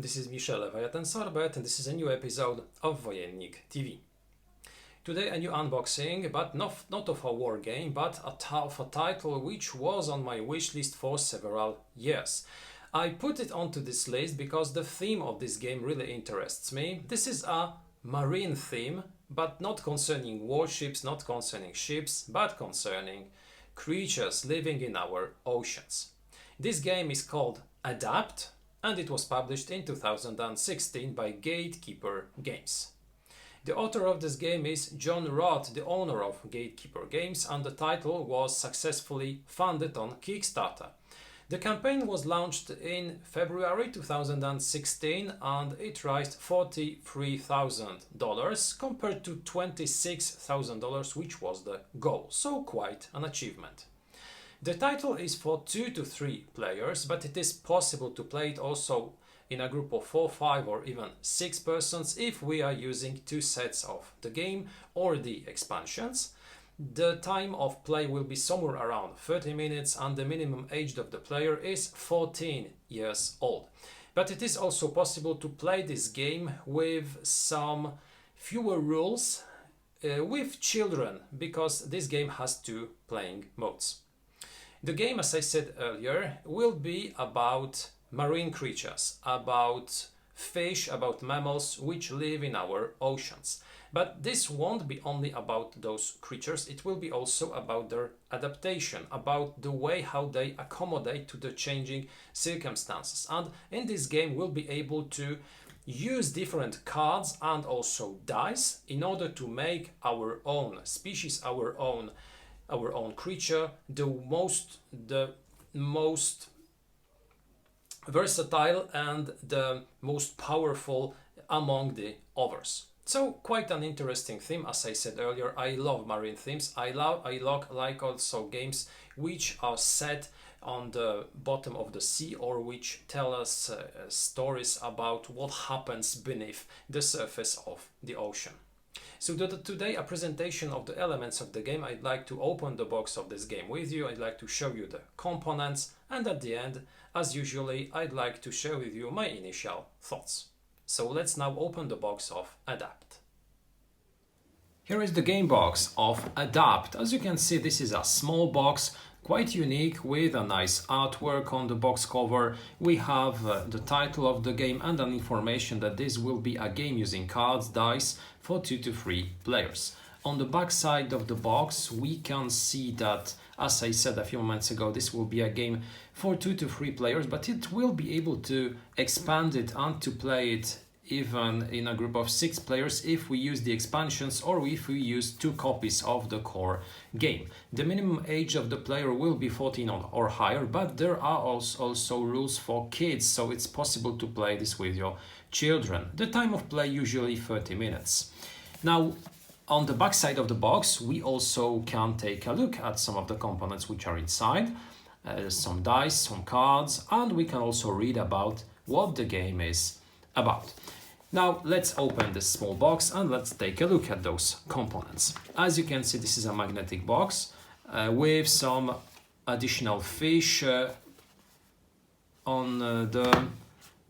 this is Michel Leviathan Sorbet, and this is a new episode of Wojennik TV. Today a new unboxing, but not of a war game, but of a title which was on my wish list for several years. I put it onto this list because the theme of this game really interests me. This is a marine theme, but not concerning warships, not concerning ships, but concerning creatures living in our oceans. This game is called A.D.A.P.T, and it was published in 2016 by Gatekeeper Games. The author of this game is John Roth, the owner of Gatekeeper Games, and the title was successfully funded on Kickstarter. The campaign was launched in February 2016 and it raised $43,000 compared to $26,000, which was the goal, so quite an achievement. The title is for 2 to 3 players, but it is possible to play it also in a group of 4, 5 or even 6 persons if we are using 2 sets of the game or the expansions. The time of play will be somewhere around 30 minutes and the minimum age of the player is 14 years old. But it is also possible to play this game with some fewer rules with children, because this game has 2 playing modes. The game, as I said earlier, will be about marine creatures, about fish, about mammals which live in our oceans. But this won't be only about those creatures, it will be also about their adaptation, about the way how they accommodate to the changing circumstances. And in this game we'll be able to use different cards and also dice in order to make our own species, our own creature the most versatile and the most powerful among the others. So quite an interesting theme. As I said earlier, I love marine themes. I like also games which are set on the bottom of the sea or which tell us stories about what happens beneath the surface of the ocean. So today a presentation of the elements of the game. I'd like to open the box of this game with you. I'd like to show you the components, and at the end, as usually, I'd like to share with you my initial thoughts. So let's now open the box of A.D.A.P.T. Here is the game box of A.D.A.P.T. As you can see, this is a small box, quite unique, with a nice artwork on the box cover. We have the title of the game and an information that this will be a game using cards, dice for 2 to 3 players. On the back side of the box we can see that, as I said a few moments ago, this will be a game for 2 to 3 players, but it will be able to expand it and to play it even in a group of 6 players if we use the expansions or if we use 2 copies of the core game. The minimum age of the player will be 14 or higher, but there are also rules for kids, so it's possible to play this with your children. The time of play usually 30 minutes. Now, on the back side of the box, we also can take a look at some of the components which are inside, some dice, some cards, and we can also read about what the game is about. Now let's open this small box and let's take a look at those components. As you can see, this is a magnetic box with some additional fish on the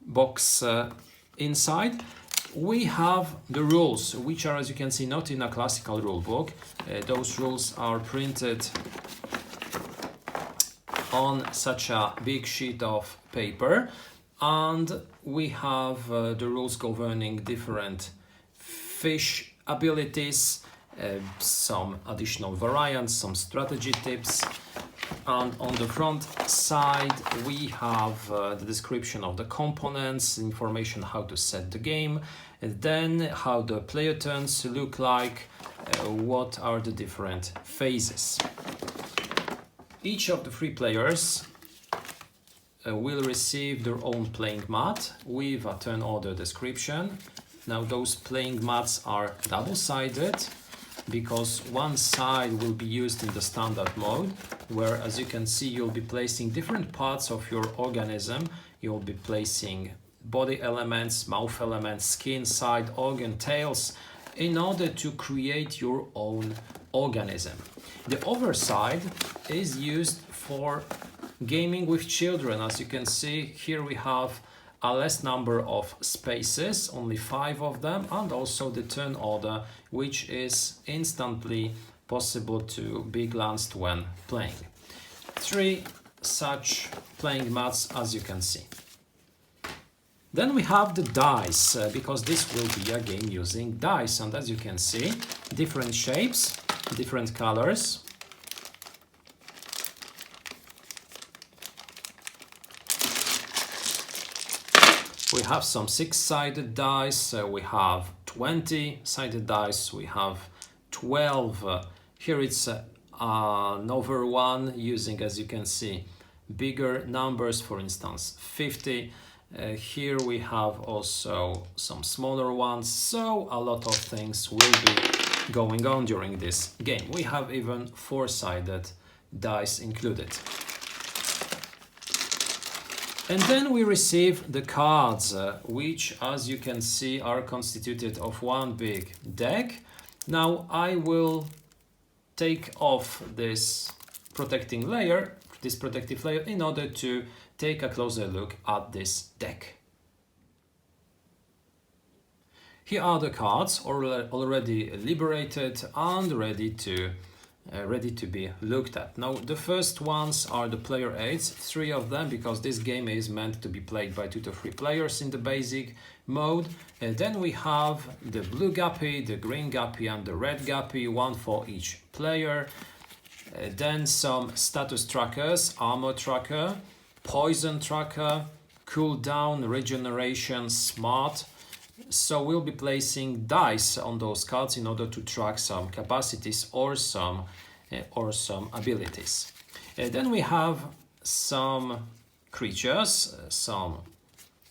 box inside. We have the rules, which are, as you can see, not in a classical rule book. Those rules are printed on such a big sheet of paper, and we have the rules governing different fish abilities, some additional variants, some strategy tips, and on the front side we have the description of the components, information how to set the game, and then how the player turns look like, what are the different phases. Each of the 3 players will receive their own playing mat with a turn order description. Now those playing mats are double-sided because one side will be used in the standard mode, where, as you can see, you'll be placing different parts of your organism. You'll be placing body elements, mouth elements, skin, side, organ, tails, in order to create your own organism. The other side is used for gaming with children. As you can see, here we have a less number of spaces, only 5 of them, and also the turn order, which is instantly possible to be glanced when playing. 3 such playing mats, as you can see. Then we have the dice, because this will be a game using dice, and as you can see, different shapes, different colors. We have some 6-sided dice, we have 20-sided dice, we have 12. Here it's another one using, as you can see, bigger numbers, for instance 50. Here we have also some smaller ones, so a lot of things will be going on during this game. We have even 4-sided dice included. And then we receive the cards, which, as you can see, are constituted of one big deck. Now I will take off this protective layer, in order to take a closer look at this deck. Here are the cards already liberated and ready to be looked at. Now the first ones are the player aids, 3 of them, because this game is meant to be played by 2 to 3 players in the basic mode. Then we have the blue guppy, the green guppy and the red guppy, 1 for each player. Then some status trackers, armor tracker, poison tracker, cooldown, regeneration, smart. So we'll be placing dice on those cards in order to track some capacities or some abilities. Then we have some creatures, some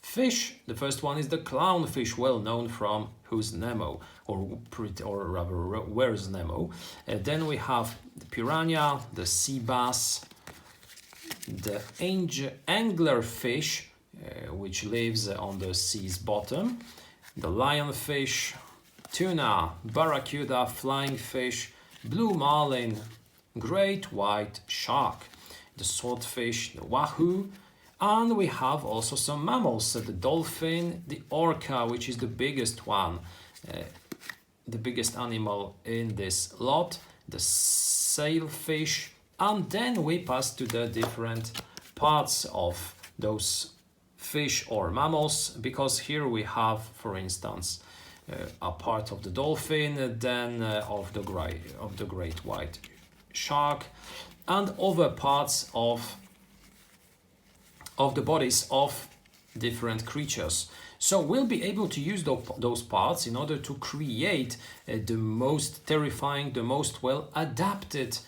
fish. The first one is the clownfish, well known from Who's Nemo, or rather Where's Nemo. Then we have the piranha, the sea bass, the anglerfish, which lives on the sea's bottom, the lionfish, tuna, barracuda, flying fish, blue marlin, great white shark, the swordfish, the wahoo, and we have also some mammals, the dolphin, the orca, which is the biggest one, the biggest animal in this lot, the sailfish, and then we pass to the different parts of those fish or mammals, because here we have, for instance, a part of the dolphin, then of the great white shark, and other parts of the bodies of different creatures. So we'll be able to use those parts in order to create the most terrifying, the most well adapted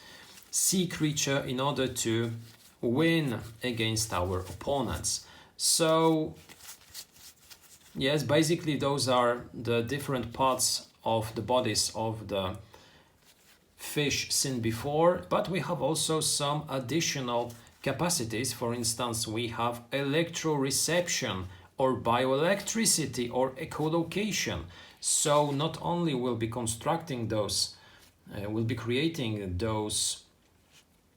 sea creature in order to win against our opponents. So yes, basically those are the different parts of the bodies of the fish seen before, but we have also some additional capacities. For instance, we have electroreception or bioelectricity or echolocation. So not only will be constructing those, we'll be creating those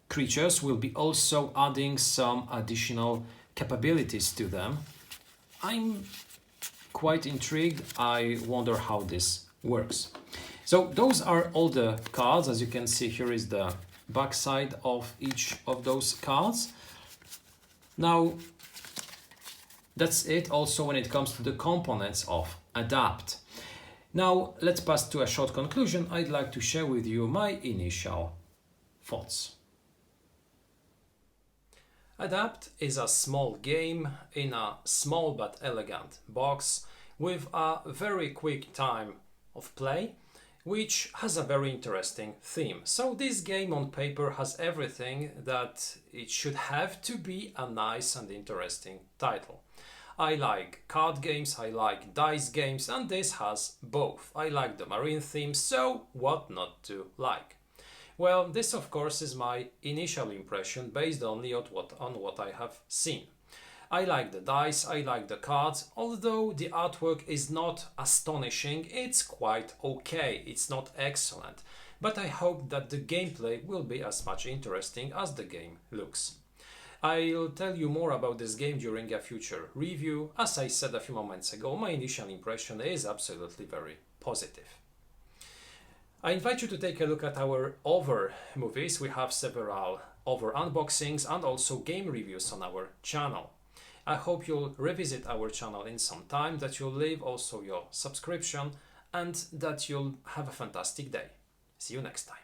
creatures, we'll be also adding some additional capabilities to them. I'm quite intrigued. I wonder how this works. So those are all the cards. As you can see, here is the backside of each of those cards. Now that's it also when it comes to the components of A.D.A.P.T. Now let's pass to a short conclusion. I'd like to share with you my initial thoughts. A.D.A.P.T. is a small game in a small but elegant box with a very quick time of play, which has a very interesting theme. So this game on paper has everything that it should have to be a nice and interesting title. I like card games, I like dice games, and this has both. I like the marine theme, so what not to like? Well, this of course is my initial impression based only on what I have seen. I like the dice, I like the cards, although the artwork is not astonishing, it's quite okay, it's not excellent, but I hope that the gameplay will be as much interesting as the game looks. I'll tell you more about this game during a future review. As I said a few moments ago, my initial impression is absolutely very positive. I invite you to take a look at our other movies. We have several other unboxings and also game reviews on our channel. I hope you'll revisit our channel in some time, that you'll leave also your subscription, and that you'll have a fantastic day. See you next time.